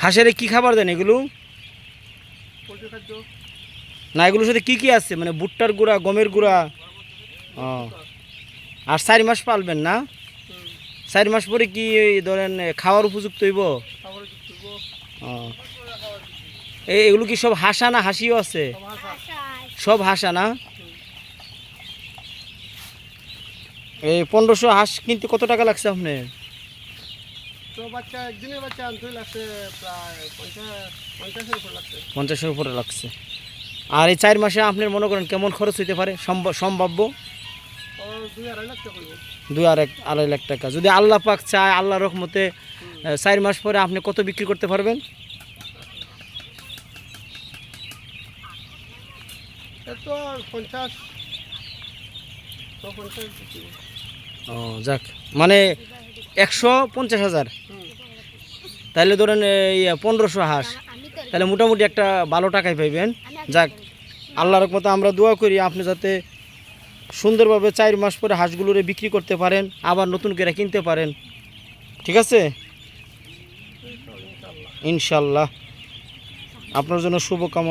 হাঁসের কি খাবার দেন এগুলো? না, এগুলোর সাথে কি কি আছে, মানে ভুট্টার গুঁড়া, গমের গুঁড়া? ও, আর 4 মাস পালবেন না? 4 মাস পরে কি ধরেন খাওয়ার উপযুক্ত হইব? ও, এগুলো কি সব হাসা না হাসিও আছে? সব হাসা না? এই 1500 হাঁস কিনতে কত টাকা লাগছে আপনার? তো বাচ্চা একদিনের বাচ্চা আনতে লাগছে প্রায় 50-এর উপরে লাগছে। আর এই 4 মাসে আপনার মনে করেন কেমন খরচ হইতে পারে সম্ভাব্য? 2-2.5 লাখ টাকা 2-2.5 লাখ টাকা। যদি আল্লাহ পাক চায়, আল্লাহর রহমতে 4 মাস পরে আপনি কত বিক্রি করতে পারবেন? তো 50 তো 50 ও যাক, মানে 150,000। তাহলে ধরেন এই 1500 হাঁস, তাহলে মোটামুটি একটা ভালো টাকায় পাইবেন। যাক, আল্লাহর রহমতে আমরা দোয়া করি আপনি যাতে সুন্দরভাবে 4 মাস পরে হাঁসগুলোরে বিক্রি করতে পারেন, আবার নতুন করে কিনতে পারেন। ঠিক আছে, ইনশাল্লাহ। আপনার জন্য শুভকামনা।